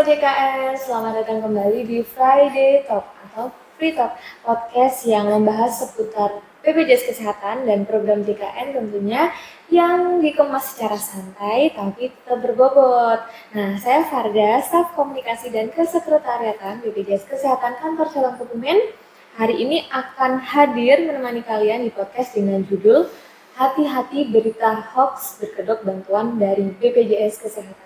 Sobat JKN, selamat datang kembali di Friday Talk atau Free Talk, podcast yang membahas seputar BPJS Kesehatan dan program JKN tentunya yang dikemas secara santai tapi tetap berbobot. Nah, saya Farda, staf komunikasi dan kesekretariatan BPJS Kesehatan Kantor Cabang Kebumen. Hari ini akan hadir menemani kalian di podcast dengan judul Hati-hati berita hoax berkedok bantuan dari BPJS Kesehatan.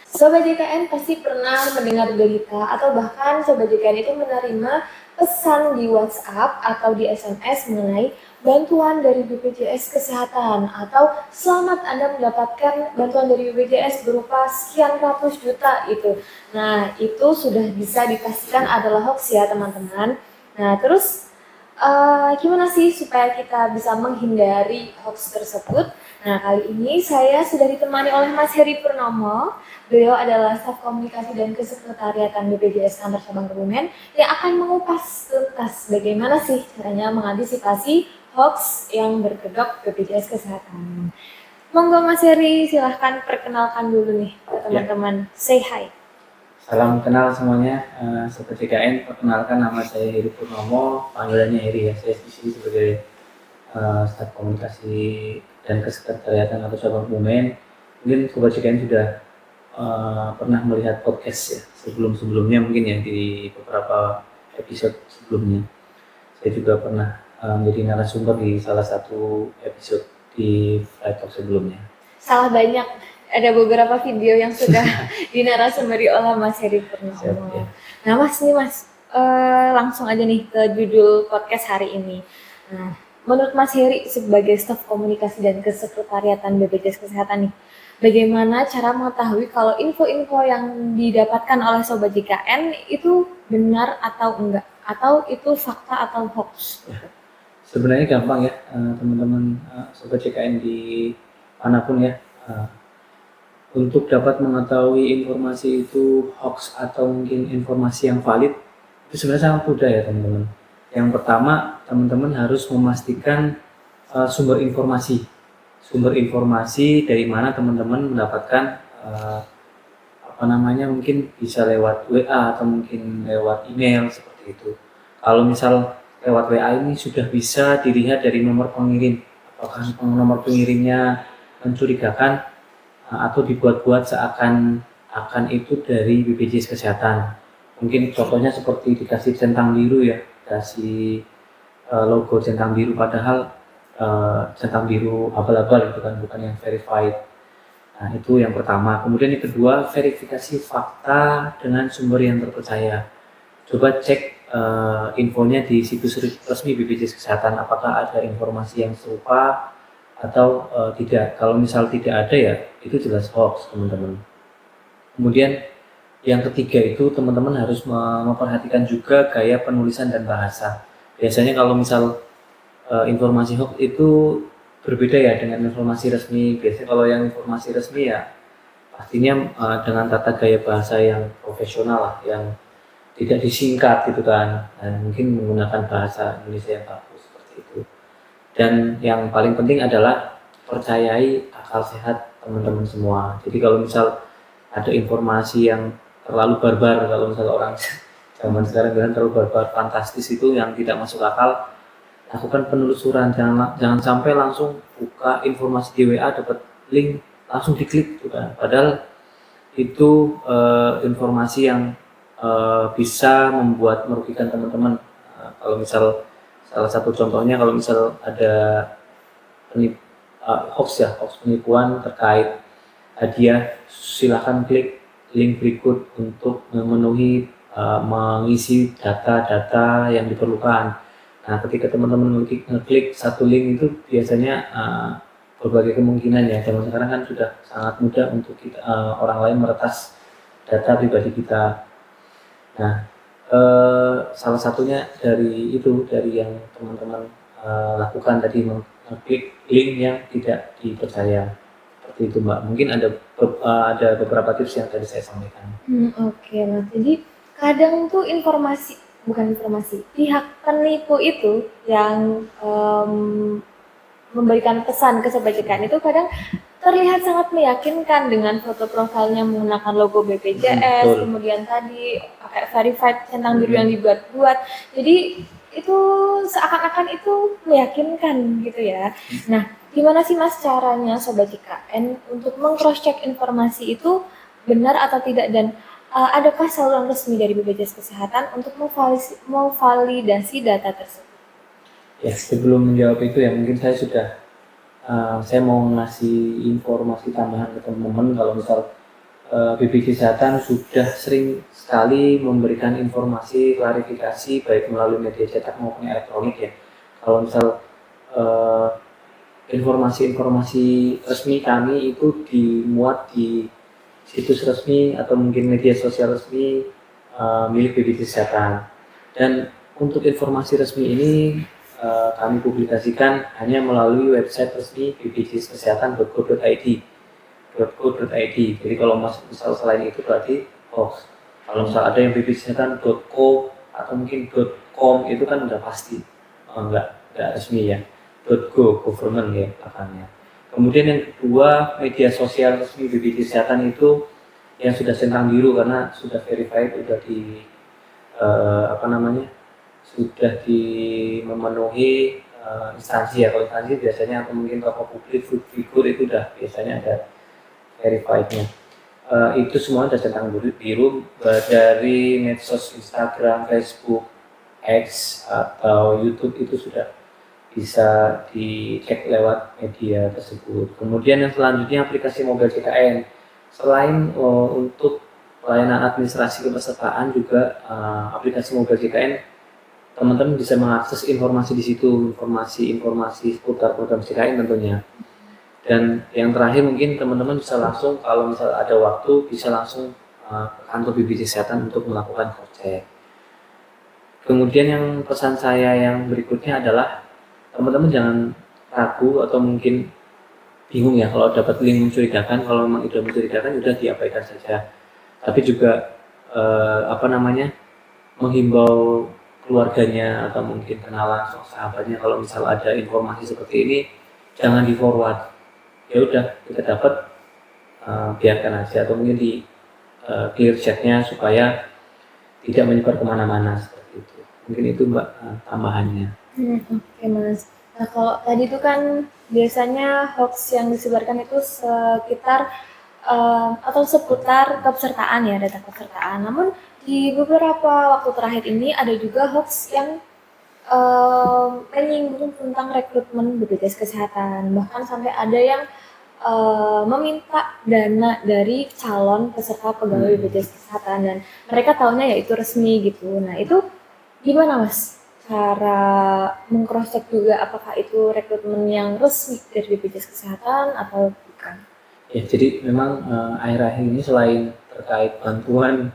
Sobat JKN pasti pernah mendengar berita atau bahkan Sobat JKN itu menerima pesan di WhatsApp atau di SMS mengenai bantuan dari BPJS Kesehatan atau selamat Anda mendapatkan bantuan dari BPJS berupa sekian ratus juta itu. Nah, itu sudah bisa dipastikan adalah hoax ya teman-teman. Nah, terus gimana sih supaya kita bisa menghindari hoax tersebut? Nah, kali ini saya sudah ditemani oleh Mas Heri Purnomo. Beliau adalah staf komunikasi dan kesekretariatan BPJS Kantor Cabang Kebumen yang akan mengupas tuntas bagaimana sih caranya mengantisipasi hoax yang berkedok BPJS Kesehatan. Monggo Mas Heri, silahkan perkenalkan dulu nih ke teman-teman. Say hi. Salam kenal semuanya, Sobat JKN. Perkenalkan, nama saya Heri Purnomo, panggilannya Heri ya. Saya di sini sebagai staf komunikasi dan kesekretariatan atau cabang Kebumen. Mungkin Sobat JKN sudah pernah melihat podcast ya sebelumnya mungkin ya di beberapa episode sebelumnya. Saya juga pernah menjadi narasumber di salah satu episode di Flight Talk sebelumnya. Salah banyak, ada beberapa video yang sudah dinarasumeri oleh Mas Heri Purnomo. Ya. Nah Mas, langsung aja nih ke judul podcast hari ini. Nah, menurut Mas Heri sebagai staf komunikasi dan kesekretariatan BPJS Kesehatan nih, bagaimana cara mengetahui kalau info-info yang didapatkan oleh Sobat JKN itu benar atau enggak? Atau itu fakta atau hoax? Sebenarnya gampang ya teman-teman Sobat JKN di manapun ya. Untuk dapat mengetahui informasi itu hoax atau mungkin informasi yang valid, itu sebenarnya sangat mudah ya teman-teman. Yang pertama, teman-teman harus memastikan sumber informasi dari mana teman-teman mendapatkan mungkin bisa lewat WA atau mungkin lewat email seperti itu. Kalau misal lewat WA ini sudah bisa dilihat dari nomor pengirim, apakah nomor pengirimnya mencurigakan atau dibuat-buat seakan itu dari BPJS Kesehatan. Mungkin contohnya seperti dikasih centang biru ya, kasih logo centang biru padahal centang biru abal-abal itu kan, bukan yang verified. Nah, itu yang pertama. Kemudian yang kedua, verifikasi fakta dengan sumber yang terpercaya. Coba cek infonya di situs resmi BPJS Kesehatan, apakah ada informasi yang serupa atau tidak. Kalau misal tidak ada ya itu jelas hoax teman-teman. Kemudian yang ketiga itu teman-teman harus memperhatikan juga gaya penulisan dan bahasa. Biasanya kalau misal informasi hoax itu berbeda ya dengan informasi resmi. Biasanya kalau yang informasi resmi ya pastinya dengan tata gaya bahasa yang profesional lah, yang tidak disingkat gitu kan, dan mungkin menggunakan bahasa Indonesia yang bagus seperti itu. Dan yang paling penting adalah percayai akal sehat teman-teman semua. Jadi kalau misal ada informasi yang terlalu barbar, kalau misal orang zaman sekarang bilang terlalu barbar, fantastis itu yang tidak masuk akal, lakukan penelusuran. Jangan sampai langsung buka informasi di WA dapat link langsung diklik gitu kan. Padahal itu informasi yang bisa membuat merugikan teman-teman. Kalau misal salah satu contohnya, kalau misal ada hoax penipuan terkait hadiah, silakan klik link berikut untuk memenuhi mengisi data-data yang diperlukan. Nah, ketika teman-teman ngeklik satu link itu biasanya berbagai kemungkinan ya. Zaman sekarang kan sudah sangat mudah untuk kita, orang lain meretas data pribadi kita. Nah, salah satunya dari yang teman-teman lakukan tadi, mengklik link yang tidak dipercaya seperti itu Mbak. Mungkin ada beberapa tips yang tadi saya sampaikan. Oke, Mas. Jadi kadang tuh pihak penipu itu yang memberikan pesan ke Sobat JKN itu kadang terlihat sangat meyakinkan dengan foto profilnya menggunakan logo BPJS, Betul. kemudian tadi pakai verified centang biru yang dibuat-buat. Jadi itu seakan-akan itu meyakinkan gitu ya. Nah, gimana sih Mas caranya Sobat IKN untuk meng-cross check informasi itu benar atau tidak, dan adakah saluran resmi dari BPJS Kesehatan untuk memvalidasi data tersebut? Ya, sebelum menjawab itu ya mungkin saya mau ngasih informasi tambahan ke teman-teman kalau misal BPJS Kesehatan sudah sering sekali memberikan informasi klarifikasi baik melalui media cetak maupun elektronik ya. Kalau misal informasi-informasi resmi kami itu dimuat di situs resmi atau mungkin media sosial resmi milik BPJS Kesehatan. Dan untuk informasi resmi ini kami publikasikan hanya melalui website resmi bpjskesehatan.go.id. Jadi kalau misal selain itu berarti hoax. Kalau misal ada yang bpjskesehatan.co atau mungkin .com itu kan udah pasti enggak resmi ya. .go government ya belakangnya. Kemudian yang kedua, media sosial resmi BPJS Kesehatan itu yang sudah centang biru karena sudah verified, sudah di sudah memenuhi instansi ya. Kalau instansi biasanya atau mungkin tokoh publik, figur itu udah biasanya ada verified-nya. Itu semua sudah centang biru dari medsos Instagram, Facebook, X atau YouTube itu sudah bisa dicek lewat media tersebut. Kemudian yang selanjutnya aplikasi mobile JKN. Selain untuk pelayanan administrasi kepesertaan juga aplikasi mobile JKN teman-teman bisa mengakses informasi di situ, informasi seputar program JKN tentunya. Dan yang terakhir mungkin teman-teman bisa langsung kalau misal ada waktu bisa langsung ke kantor BPJS Kesehatan untuk melakukan cross check. Kemudian yang pesan saya yang berikutnya adalah teman-teman jangan ragu atau mungkin bingung ya kalau dapat link mencurigakan. Kalau memang itu mencurigakan sudah diabaikan saja. Tapi juga menghimbau keluarganya atau mungkin kenalan sahabatnya kalau misal ada informasi seperti ini jangan di forward. Ya udah kita dapat biarkan aja atau mungkin di clear chatnya supaya tidak menyebar kemana-mana seperti itu. Mungkin itu Mbak tambahannya. Oke Mas. Nah kalau tadi itu kan biasanya hoax yang disebarkan itu sekitar atau seputar kepesertaan ya, data kepesertaan. Namun di beberapa waktu terakhir ini ada juga hoax yang menyinggung tentang rekrutmen BPJS Kesehatan. Bahkan sampai ada yang meminta dana dari calon peserta pegawai BPJS Kesehatan dan mereka tahunya ya itu resmi gitu. Nah itu gimana Mas cara meng-cross check juga apakah itu rekrutmen yang resmi dari BPJS Kesehatan atau bukan? Ya, jadi memang akhir-akhir ini selain terkait bantuan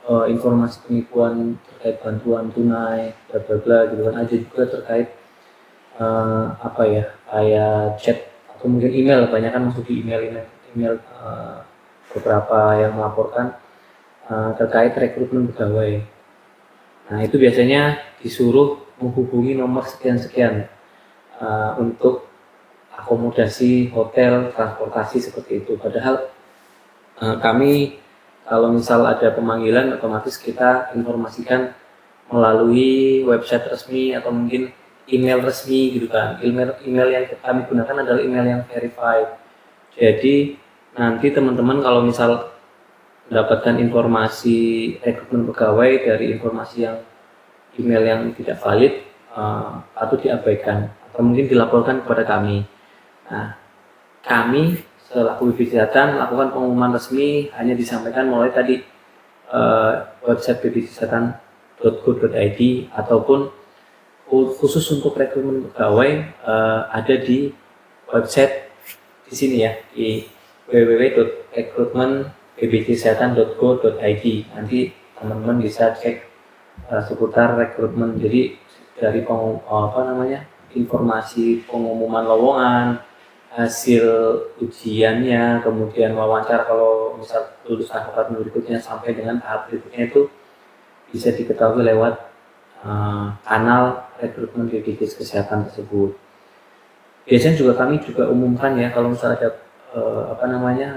informasi penipuan terkait bantuan tunai bla bla bla gitu kan, ada juga terkait kayak chat atau mungkin email, banyak kan masuk di email beberapa yang melaporkan terkait rekrutmen pegawai. Nah itu biasanya disuruh menghubungi nomor sekian-sekian untuk akomodasi hotel, transportasi seperti itu. Padahal kami kalau misal ada pemanggilan otomatis kita informasikan melalui website resmi atau mungkin email resmi gitu kan. Email yang kami gunakan adalah email yang verified. Jadi nanti teman-teman kalau misal mendapatkan informasi rekrutmen pegawai dari informasi yang email yang tidak valid atau diabaikan atau mungkin dilaporkan kepada kami. Nah, kami selaku BPJS Kesehatan melakukan pengumuman resmi hanya disampaikan mulai tadi website bpjskesehatan.go.id ataupun khusus untuk rekrutmen pegawai ada di website di sini ya di www.rekrutmenbpjskesehatan.go.id. Nanti teman-teman bisa cek seputar rekrutmen. Jadi dari informasi pengumuman lowongan, hasil ujiannya, kemudian wawancara kalau misal lulus tahap berikutnya sampai dengan tahap berikutnya itu bisa diketahui lewat kanal rekrutmen BPJS Kesehatan tersebut. Biasanya juga kami juga umumkan ya kalau misalnya ada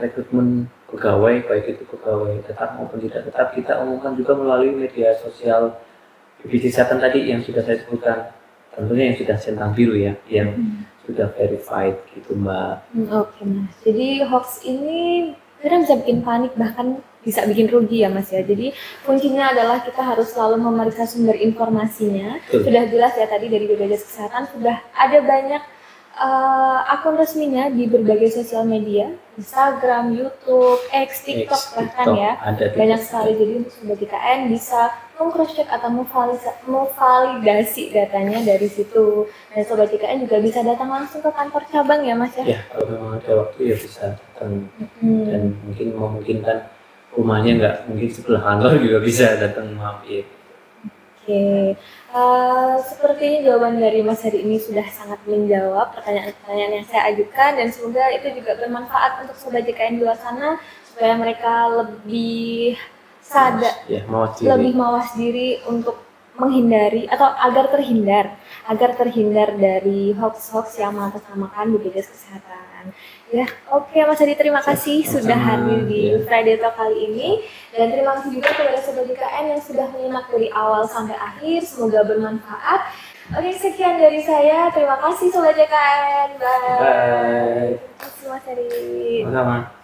rekrutmen pegawai, baik itu pegawai tetap maupun tidak tetap, kita umumkan juga melalui media sosial BPJS Kesehatan tadi yang sudah saya sebutkan, tentunya yang sudah centang biru ya, yang sudah verified gitu Mbak. Oke Mas, jadi hoax ini kadang bisa bikin panik, bahkan bisa bikin rugi ya Mas ya. Jadi kuncinya adalah kita harus selalu memeriksa sumber informasinya. Betul. Sudah jelas ya tadi dari BPJS Kesehatan sudah ada banyak akun resminya di berbagai sosial media, Instagram, YouTube, X, TikTok bahkan ya. Ada Banyak sekali, jadi untuk Sobat JKN bisa meng-cross check atau memvalidasi datanya dari situ. Dan Sobat JKN juga bisa datang langsung ke kantor cabang ya Mas ya? Ya, kalau memang ada waktu ya bisa datang dan mungkin memungkinkan rumahnya nggak mungkin sebelah kantor juga bisa datang mampir. Oke, sepertinya jawaban dari Mas hari ini sudah sangat menjawab pertanyaan-pertanyaan yang saya ajukan dan semoga itu juga bermanfaat untuk Sobat JKN di luar sana supaya mereka lebih sadar, lebih mawas diri untuk menghindari atau agar terhindar dari hoax-hoax yang mengatasnamakan BPJS Kesehatan. Ya, oke Mas Hadi, terima kasih sudah hadir di Friday Talk kali ini dan terima kasih juga kepada Sobat JKN yang sudah menyimak dari awal sampai akhir. Semoga bermanfaat. Oke, sekian dari saya. Terima kasih Sobat JKN. Bye. Terima kasih Mas Hadi. Sama-sama.